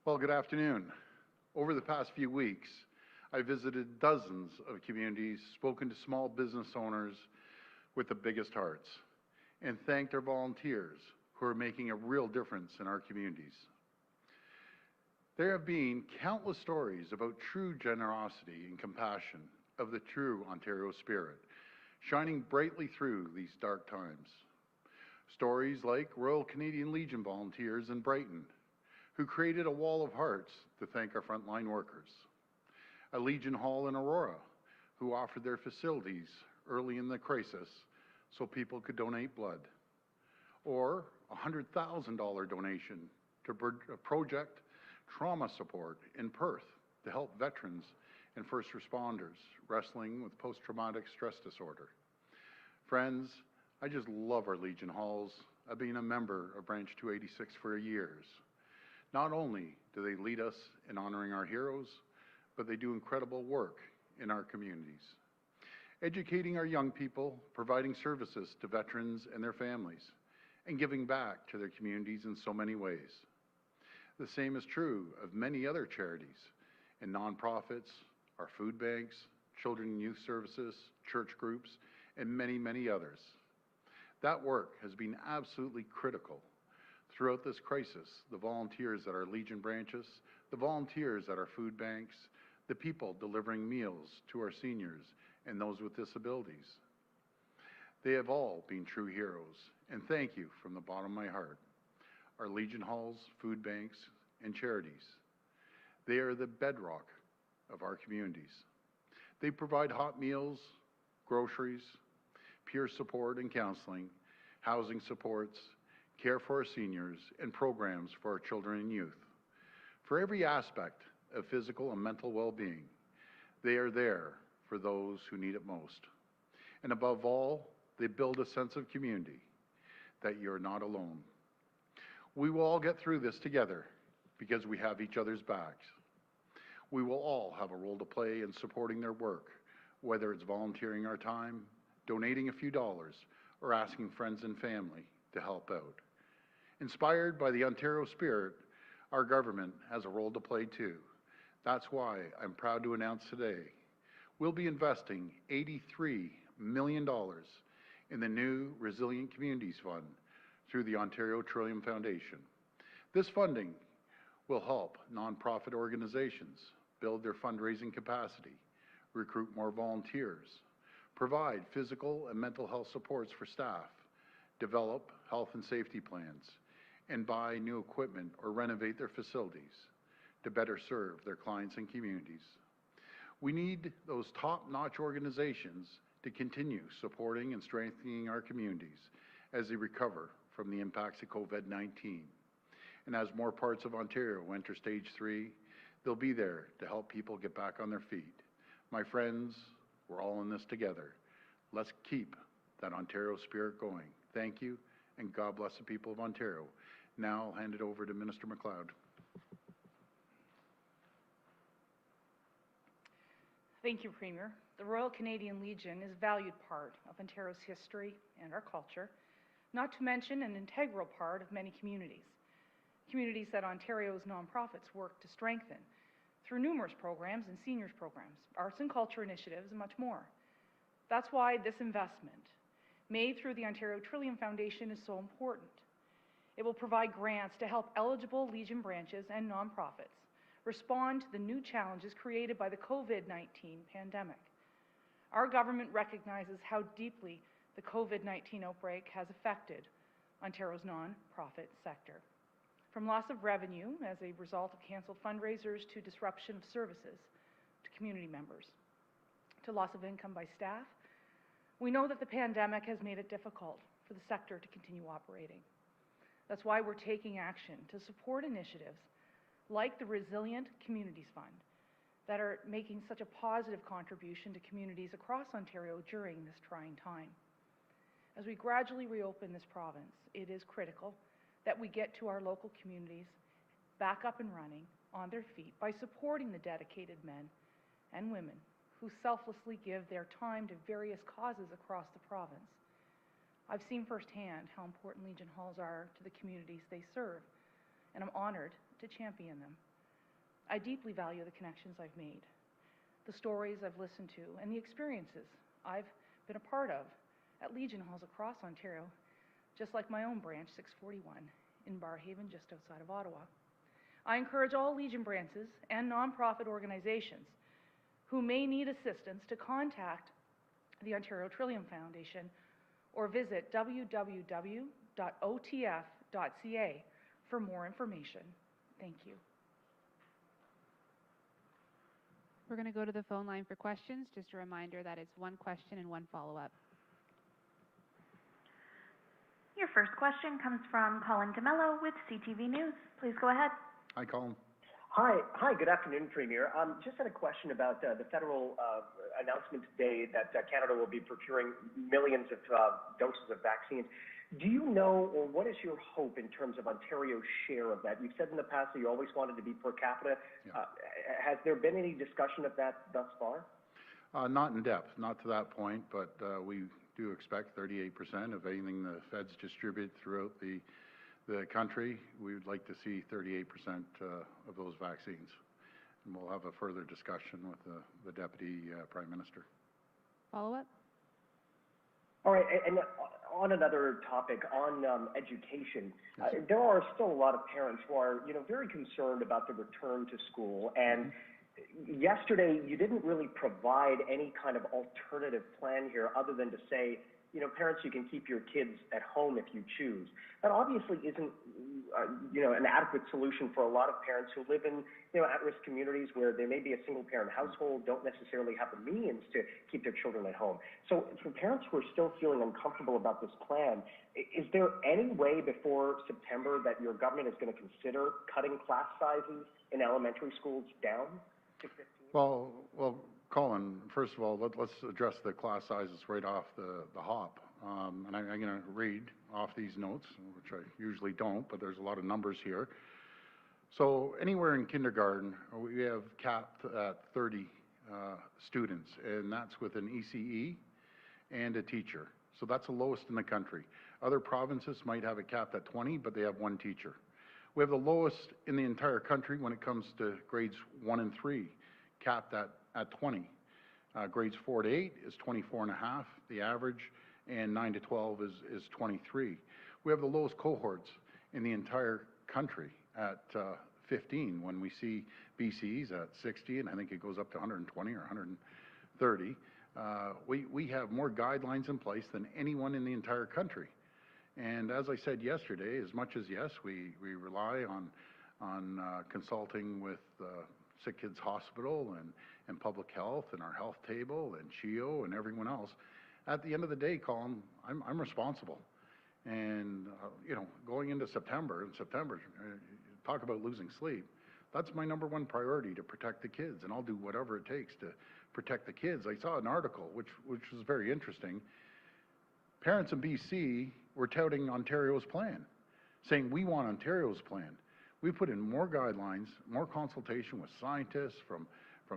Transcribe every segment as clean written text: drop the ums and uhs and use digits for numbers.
Well, good afternoon. Over the past few weeks, I visited dozens of communities, spoken to small business owners with the biggest hearts, and thanked our volunteers who are making a real difference in our communities. There have been countless stories about true generosity and compassion of the true Ontario spirit, shining brightly through these dark times. Stories like Royal Canadian Legion volunteers in Brighton, who created a wall of hearts to thank our frontline workers. A Legion Hall in Aurora, who offered their facilities early in the crisis so people could donate blood. Or a $100,000 donation to Project Trauma Support in Perth to help veterans and first responders wrestling with post-traumatic stress disorder. Friends, I just love our Legion Halls. I've been a member of Branch 286 for years. Not only do they lead us in honoring our heroes, but they do incredible work in our communities, educating our young people, providing services to veterans and their families, and giving back to their communities in so many ways. The same is true of many other charities and nonprofits, our food banks, children and youth services, church groups, and many, many others. That work has been absolutely critical. Throughout this crisis, the volunteers at our Legion branches, the volunteers at our food banks, the people delivering meals to our seniors and those with disabilities. They have all been true heroes, and thank you from the bottom of my heart. Our Legion Halls, food banks, and charities. They are the bedrock of our communities. They provide hot meals, groceries, peer support and counseling, housing supports, care for our seniors, and programs for our children and youth. For every aspect of physical and mental well-being, they are there for those who need it most. And above all, they build a sense of community, that you're not alone. We will all get through this together because we have each other's backs. We will all have a role to play in supporting their work, whether it's volunteering our time, donating a few dollars, or asking friends and family to help out. Inspired by the Ontario spirit, our government has a role to play too. That's why I'm proud to announce today we'll be investing $83 million in the new Resilient Communities Fund through the Ontario Trillium Foundation. This funding will help nonprofit organizations build their fundraising capacity, recruit more volunteers, provide physical and mental health supports for staff, develop health and safety plans, and buy new equipment or renovate their facilities to better serve their clients and communities. We need those top-notch organizations to continue supporting and strengthening our communities as they recover from the impacts of COVID-19. And as more parts of Ontario enter stage 3, they'll be there to help people get back on their feet. My friends, we're all in this together. Let's keep that Ontario spirit going. Thank you, and God bless the people of Ontario. Now I'll hand it over to Minister MacLeod. Thank you, Premier. The Royal Canadian Legion is a valued part of Ontario's history and our culture, not to mention an integral part of many communities that Ontario's nonprofits work to strengthen through numerous programs and seniors programs, arts and culture initiatives, and much more. That's why this investment, made through the Ontario Trillium Foundation, is so important. It will provide grants to help eligible Legion branches and nonprofits respond to the new challenges created by the COVID-19 pandemic. Our government recognizes how deeply the COVID-19 outbreak has affected Ontario's nonprofit sector. From loss of revenue as a result of cancelled fundraisers to disruption of services to community members, to loss of income by staff, we know that the pandemic has made it difficult for the sector to continue operating. That's why we're taking action to support initiatives like the Resilient Communities Fund that are making such a positive contribution to communities across Ontario during this trying time. As we gradually reopen this province, it is critical that we get to our local communities back up and running on their feet by supporting the dedicated men and women who selflessly give their time to various causes across the province. I've seen firsthand how important Legion Halls are to the communities they serve, and I'm honored to champion them. I deeply value the connections I've made, the stories I've listened to, and the experiences I've been a part of at Legion Halls across Ontario, just like my own branch, 641, in Barrhaven, just outside of Ottawa. I encourage all Legion branches and nonprofit organizations who may need assistance to contact the Ontario Trillium Foundation or visit www.otf.ca for more information. Thank you. We're going to go to the phone line for questions. Just a reminder that it's one question and one follow-up. Your first question comes from Colin DeMello with CTV News. Please go ahead. Hi, Colin. Hi, good afternoon, Premier. Just had a question about the federal announcement today that Canada will be procuring millions of doses of vaccines. Do you know, or what is your hope in terms of Ontario's share of that? You've said in the past that you always wanted to be per capita. Yeah. Has there been any discussion of that thus far? Not in depth, not to that point, but we do expect 38% of anything the feds distribute throughout the country. We would like to see 38% of those vaccines. And we'll have a further discussion with the Deputy Prime Minister. Follow-up? All right, and on another topic, on education, yes. There are still a lot of parents who are, very concerned about the return to school. And yesterday, you didn't really provide any kind of alternative plan here other than to say, parents, you can keep your kids at home if you choose. That obviously isn't, an adequate solution for a lot of parents who live in, at-risk communities where there may be a single-parent household, don't necessarily have the means to keep their children at home. So for parents who are still feeling uncomfortable about this plan, is there any way before September that your government is going to consider cutting class sizes in elementary schools down to 15? Well, Colin, first of all, let's address the class sizes right off the hop. And I'm going to read off these notes, which I usually don't, but there's a lot of numbers here. So anywhere in kindergarten, we have capped at 30 students, and that's with an ECE and a teacher. So that's the lowest in the country. Other provinces might have it capped at 20, but they have one teacher. We have the lowest in the entire country when it comes to grades 1 and 3, capped at 20. Grades 4 to 8 is 24.5, the average, and 9 to 12 is 23. We have the lowest cohorts in the entire country at 15, when we see BC's at 60, and I think it goes up to 120 or 130. We have more guidelines in place than anyone in the entire country. And as I said yesterday, as much as yes, we rely on consulting with Sick Kids Hospital and Public Health and our health table and CHEO and everyone else, at the end of the day, Colin, I'm responsible. And, going into September, talk about losing sleep, that's my #1 priority, to protect the kids, and I'll do whatever it takes to protect the kids. I saw an article, which was very interesting. Parents in BC were touting Ontario's plan, saying we want Ontario's plan. We put in more guidelines, more consultation with scientists, from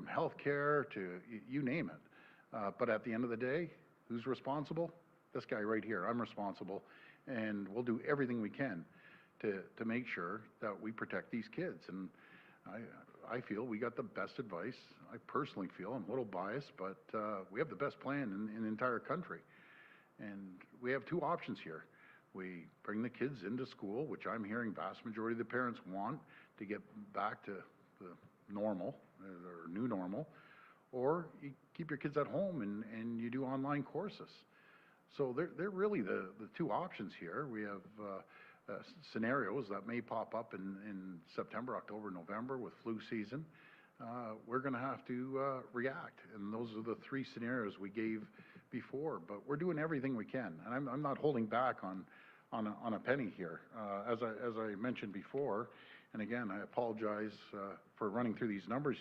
healthcare to you name it. But at the end of the day, who's responsible? This guy right here. I'm responsible, and we'll do everything we can to make sure that we protect these kids. And I feel we got the best advice. I personally feel, I'm a little biased, but we have the best plan in the entire country. And we have two options here. We bring the kids into school, which I'm hearing vast majority of the parents want to get back to the normal, or new normal, or you keep your kids at home and you do online courses. So they're really the two options here. We have scenarios that may pop up in September, October, November with flu season. We're going to have to react, and those are the three scenarios we gave before. But we're doing everything we can, and I'm not holding back on a penny here. As I mentioned before, and again, I apologize for running through these numbers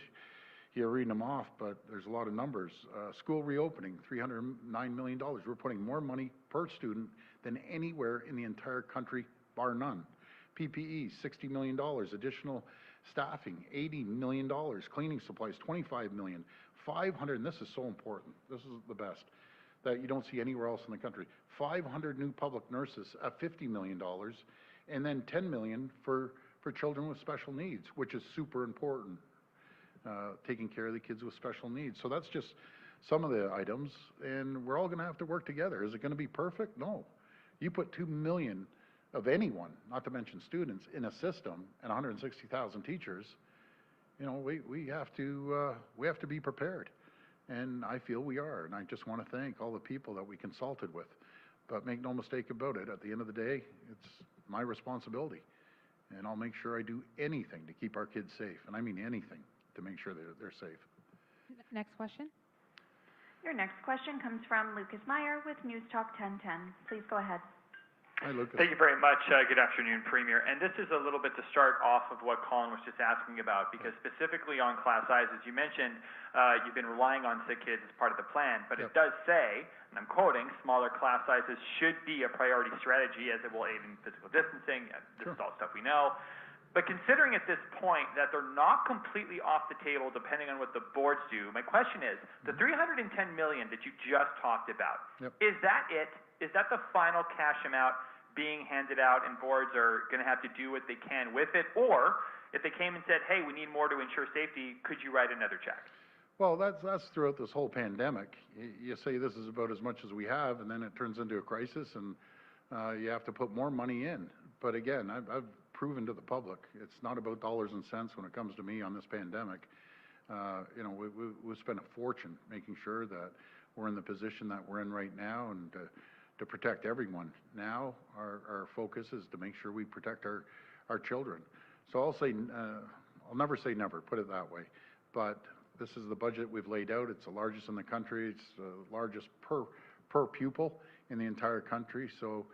here, reading them off, but there's a lot of numbers. School reopening, $309 million. We're putting more money per student than anywhere in the entire country, bar none. PPE, $60 million. Additional staffing, $80 million. Cleaning supplies, $25 million. 500, and this is so important, this is the best, that you don't see anywhere else in the country. 500 new public nurses at $50 million, and then $10 million for children with special needs, which is super important taking care of the kids with special needs. So that's just some of the items, and we're all going to have to work together. Is it going to be perfect? No. You put 2 million of anyone, not to mention students, in a system and 160,000 teachers, you know, we have to be prepared. And I feel we are, and I just want to thank all the people that we consulted with. But make no mistake about it, at the end of the day, it's my responsibility. And I'll make sure I do anything to keep our kids safe, and I mean anything to make sure they're safe. Next question. Your next question comes from Lucas Meyer with News Talk 1010. Please go ahead. Hi, Lucas. Thank you very much. Good afternoon, Premier. And this is a little bit to start off of what Colin was just asking about, because specifically on class sizes, you mentioned you've been relying on sick kids as part of the plan, but it does say, and I'm quoting, smaller class sizes should be a priority strategy as it will aid in physical distancing. This is all stuff we know. But considering at this point that they're not completely off the table depending on what the boards do, my question is, the $310 million that you just talked about, is that it? Is that the final cash amount being handed out and boards are going to have to do what they can with it? Or if they came and said, hey, we need more to ensure safety, could you write another check? Well, that's throughout this whole pandemic. You say this is about as much as we have, and then it turns into a crisis, and you have to put more money in. But again, I've proven to the public, it's not about dollars and cents when it comes to me on this pandemic. You know, we spent a fortune making sure that we're in the position that we're in right now, and to protect everyone. Now, our focus is to make sure we protect our children. So I'll never say never, put it that way. But this is the budget we've laid out. It's the largest in the country. It's the largest per pupil in the entire country. So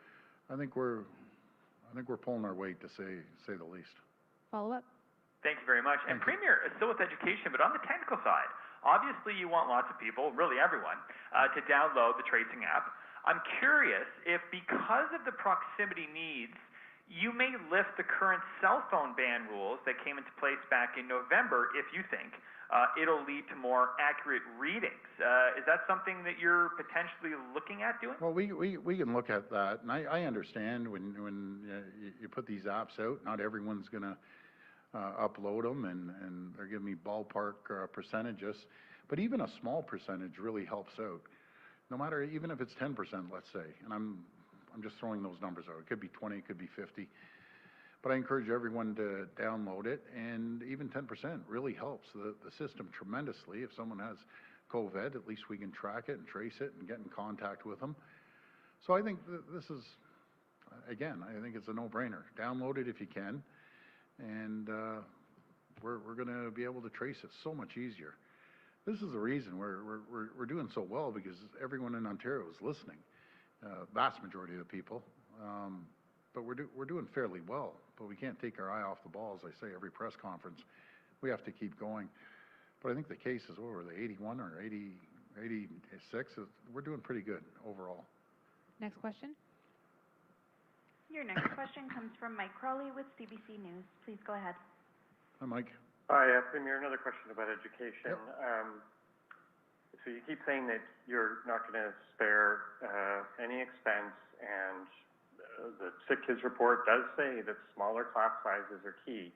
I think we're pulling our weight, to say the least. Follow up. Thank you very much. And Premier, still with education, but on the technical side, obviously you want lots of people, really everyone, to download the tracing app. I'm curious if, because of the proximity needs, you may lift the current cell phone ban rules that came into place back in November if you think it'll lead to more accurate readings. Is that something that you're potentially looking at doing? Well, we can look at that, and I understand when you put these apps out, not everyone's going to upload them, and they're giving me ballpark percentages, but even a small percentage really helps out. No matter, even if it's 10%, let's say, and I'm just throwing those numbers out. It could be 20, it could be 50. But I encourage everyone to download it, and even 10% really helps the system tremendously. If someone has COVID, at least we can track it and trace it and get in contact with them. So I think this is, again, I think it's a no-brainer. Download it if you can, and we're going to be able to trace it so much easier. This is the reason we're doing so well, because everyone in Ontario is listening. Vast majority of the people. But we're doing fairly well, but we can't take our eye off the ball, as I say every press conference. We have to keep going. But I think the cases, what were they, 81 or 86? We're doing pretty good overall. Next question. Your next question comes from Mike Crawley with CBC News. Please go ahead. Hi, Mike. Hi, Premier. Another question about education. So you keep saying that you're not going to spare any expense, and the Sick Kids report does say that smaller class sizes are key.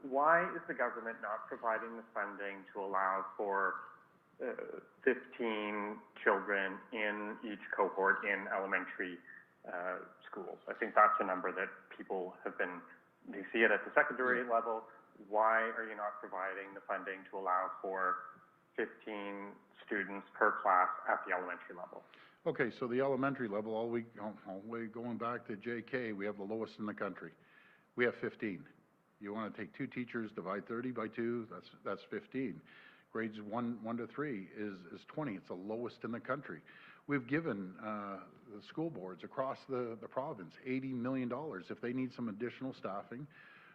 Why is the government not providing the funding to allow for 15 children in each cohort in elementary schools? I think that's a number that people have been, they see it at the secondary level. Why are you not providing the funding to allow for 15 students per class at the elementary level? Okay, so the elementary level, all the way going back to JK, we have the lowest in the country. We have 15. You want to take 2 teachers, divide 30 by 2, that's 15. Grades 1 to 3 is 20. It's the lowest in the country. We've given the school boards across the province $80 million. If they need some additional staffing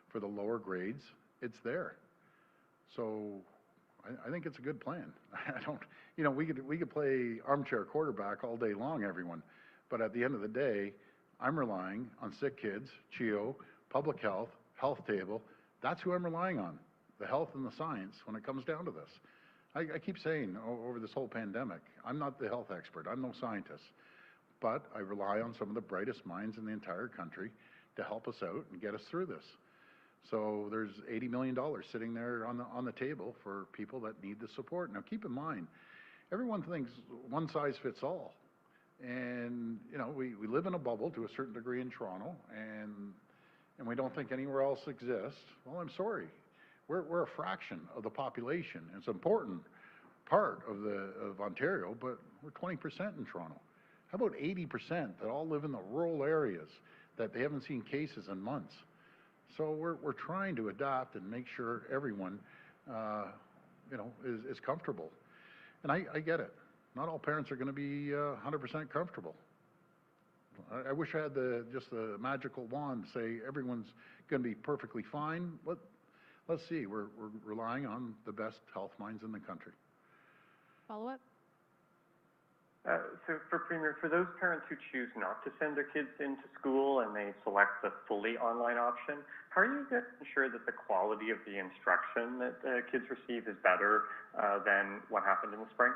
for the lower grades, it's there. So I think it's a good plan. You know, we could play armchair quarterback all day long, everyone. But at the end of the day, I'm relying on sick kids, CHEO, public health, health table. That's who I'm relying on, the health and the science when it comes down to this. I keep saying over this whole pandemic, I'm not the health expert. I'm no scientist. But I rely on some of the brightest minds in the entire country to help us out and get us through this. So there's $80 million sitting there on the table for people that need the support. Now keep in mind, everyone thinks one size fits all. And, you know, we live in a bubble to a certain degree in Toronto, and we don't think anywhere else exists. Well, I'm sorry. We're a fraction of the population. It's an important part of Ontario, but we're 20% in Toronto. How about 80% that all live in the rural areas that they haven't seen cases in months? So we're trying to adapt and make sure everyone, you know, is comfortable. And I get it. Not all parents are going to be 100% comfortable. I wish I had just the magical wand to say everyone's going to be perfectly fine. Let's see. We're relying on the best health minds in the country. Follow-up? So for Premier, for those parents who choose not to send their kids into school and they select the fully online option, how are you going to ensure that the quality of the instruction that kids receive is better than what happened in the spring?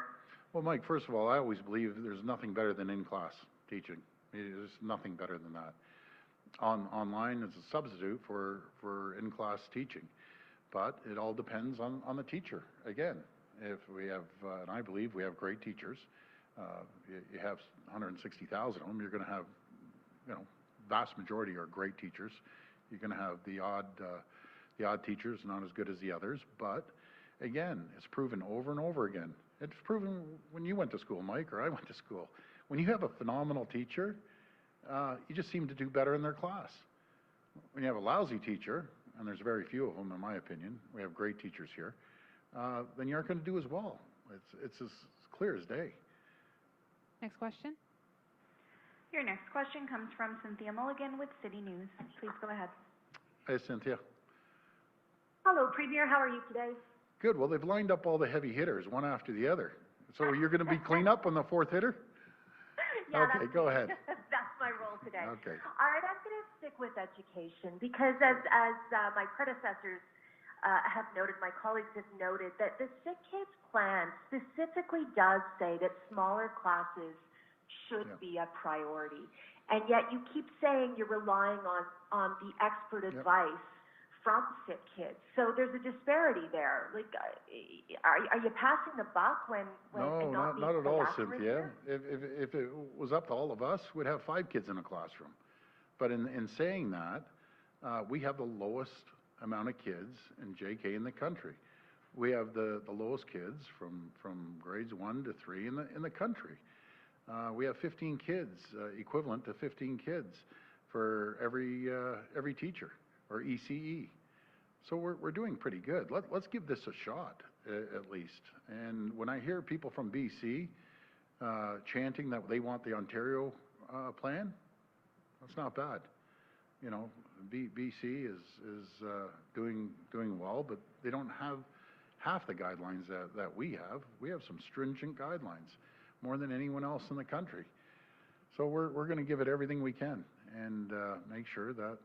Well, Mike, first of all, I always believe there's nothing better than in-class teaching. There's nothing better than that. Online is a substitute for in-class teaching, but it all depends on the teacher. Again, if we have, and I believe we have great teachers, you have 160,000 of them, you're going to have, you know, vast majority are great teachers. You're going to have the odd teachers not as good as the others, but again, it's proven over and over again. It's proven when you went to school, Mike, or I went to school. When you have a phenomenal teacher, you just seem to do better in their class. When you have a lousy teacher, and there's very few of them in my opinion, we have great teachers here, then you aren't going to do as well. It's as clear as day. Next question. Your next question comes from Cynthia Mulligan with City News. Please go ahead. Hey, Cynthia. Hello, Premier. How are you today? Good. Well, they've lined up all the heavy hitters one after the other. So you're going to be clean up on the fourth hitter? Yeah, okay, go ahead. That's my role today. Okay. All right, I'm going to stick with education because as my predecessors have noted, my colleagues have noted, that the Sick Kids Plan specifically does say that smaller classes should be a priority. And yet you keep saying you're relying on the expert advice from sick kids. So there's a disparity there. Like, are you passing the buck when No, not not at being all, accurate Cynthia. here? If it was up to all of us, we'd have 5 kids in a classroom. But in saying that, we have the lowest amount of kids in JK in the country. We have the lowest kids from grades 1 to 3 in the country. We have 15 kids, equivalent to 15 kids for every teacher, or ECE. So we're doing pretty good. Let's give this a shot, at least. And when I hear people from BC chanting that they want the Ontario plan, that's not bad. You know, BC is doing well, but they don't have half the guidelines that we have. We have some stringent guidelines, more than anyone else in the country. So we're going to give it everything we can and make sure that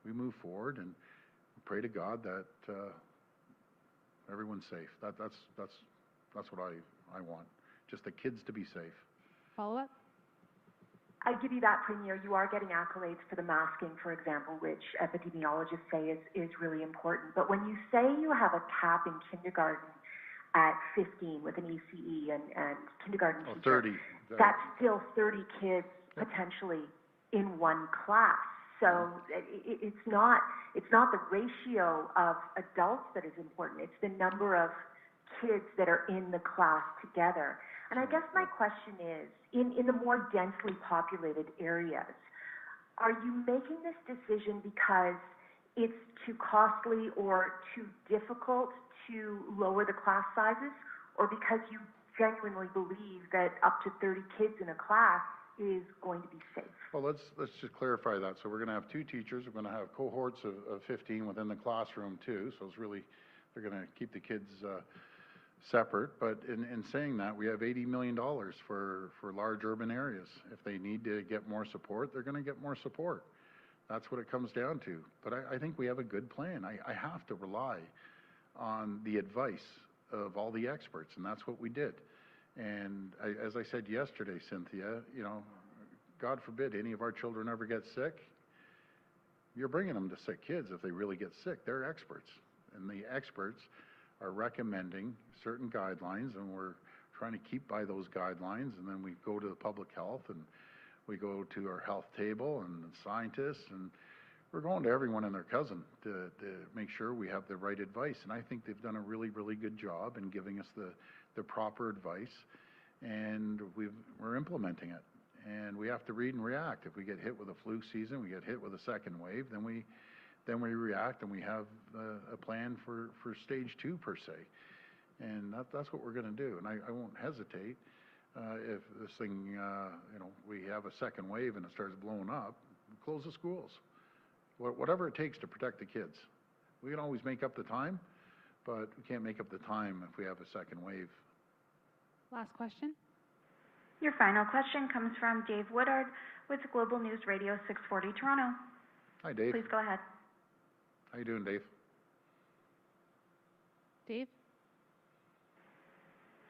we move forward and pray to God that everyone's safe. That's what I want. Just the kids to be safe. Follow up? I give you that, Premier. You are getting accolades for the masking, for example, which epidemiologists say is really important. But when you say you have a cap in kindergarten at 15 with an ECE and kindergarten teacher, 30. That's still 30 kids potentially in one class. So it's not the ratio of adults that is important. It's the number of kids that are in the class together. And I guess my question is, in the more densely populated areas, are you making this decision because it's too costly or too difficult to lower the class sizes, or because you genuinely believe that up to 30 kids in a class is going to be safe? Well, let's just clarify that. So we're going to have 2 teachers. We're going to have cohorts of 15 within the classroom too. So it's really, they're going to keep the kids separate. But in saying that, we have $80 million for large urban areas. If they need to get more support, they're going to get more support. That's what it comes down to. But I think we have a good plan. I have to rely on the advice of all the experts, and that's what we did. And as I said yesterday, Cynthia, you know, God forbid any of our children ever get sick. you're bringing them to sick kids. If they really get sick, they're experts. And the experts are recommending certain guidelines, and we're trying to keep by those guidelines. And then we go to the public health, and we go to our health table and the scientists, and we're going to everyone and their cousin to make sure we have the right advice. And I think they've done a really, really good job in giving us the proper advice, and we're implementing it. And we have to read and react. If we get hit with a flu season, we get hit with a second wave, then we react, and we have a plan for stage 2 per se. And that's what we're going to do. And I won't hesitate if this thing, we have a second wave and it starts blowing up, close the schools. Whatever it takes to protect the kids. We can always make up the time, but we can't make up the time if we have a second wave. Last question. Your final question comes from Dave Woodard with Global News Radio 640 Toronto. Hi, Dave. Please go ahead. How you doing, Dave? Dave?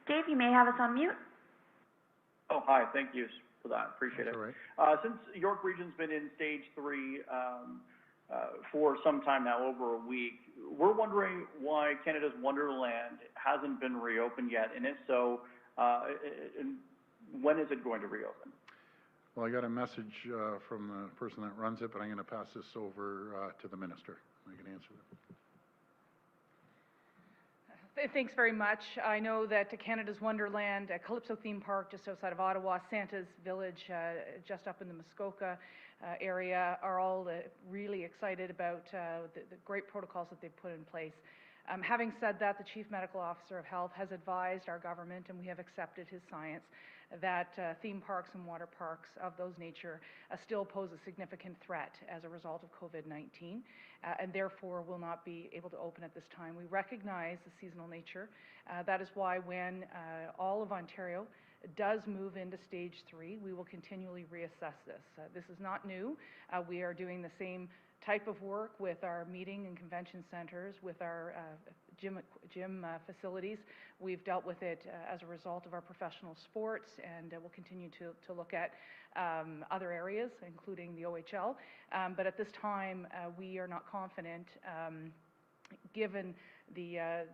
Dave, you may have us on mute. Oh, hi. Thank you for that. Appreciate That's it. all right. Since York Region's been in stage 3 for some time now, over a week, we're wondering why Canada's Wonderland hasn't been reopened yet, and if so, when is it going to reopen? Well, I got a message from the person that runs it, but I'm going to pass this over to the minister. I can answer that. Thanks very much. I know that Canada's Wonderland, Calypso theme park just outside of Ottawa, Santa's Village just up in the Muskoka area are all really excited about the great protocols that they've put in place. Having said that, the Chief Medical Officer of Health has advised our government, and we have accepted his science, that theme parks and water parks of those nature still pose a significant threat as a result of COVID-19, and therefore will not be able to open at this time. We recognize the seasonal nature. That is why when all of Ontario does move into stage 3, we will continually reassess this. This is not new. We are doing the same type of work with our meeting and convention centers, with our gym facilities. We've dealt with it as a result of our professional sports, and we'll continue to look at other areas, including the OHL. But at this time, we are not confident, given the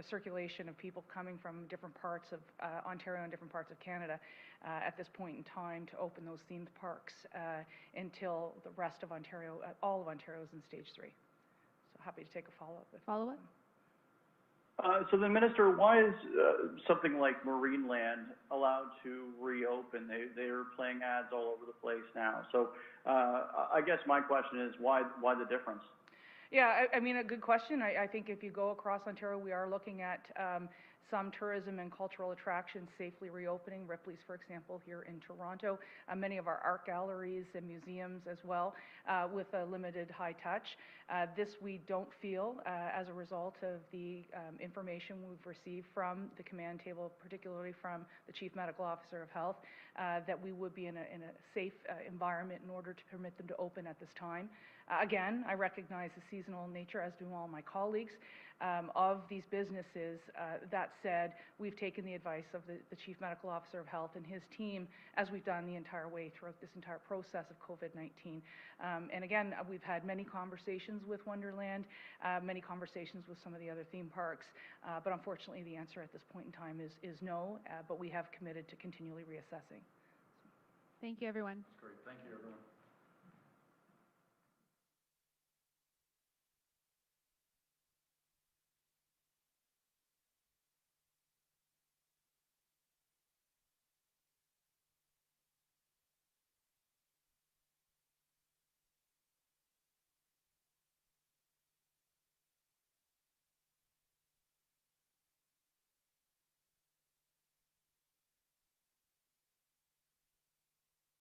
circulation of people coming from different parts of Ontario and different parts of Canada at this point in time, to open those themed parks until the rest of Ontario, all of Ontario, is in stage 3. So happy to take a follow-up. Follow-up? So then, Minister, why is something like Marineland allowed to reopen? They're playing ads all over the place now. So I guess my question is, why the difference? Yeah, I mean, a good question. I think if you go across Ontario, we are looking at some tourism and cultural attractions safely reopening. Ripley's, for example, here in Toronto. Many of our art galleries and museums as well, with a limited high touch. This we don't feel, as a result of the information we've received from the command table, particularly from the Chief Medical Officer of Health, that we would be in a safe environment in order to permit them to open at this time. Again, I recognize the seasonal nature, as do all my colleagues, of these businesses. That said, we've taken the advice of the Chief Medical Officer of Health and his team, as we've done the entire way throughout this entire process of COVID-19. And again, we've had many conversations with Wonderland, many conversations with some of the other theme parks, but unfortunately the answer at this point in time is no, but we have committed to continually reassessing. Thank you, everyone. That's great. Thank you, everyone.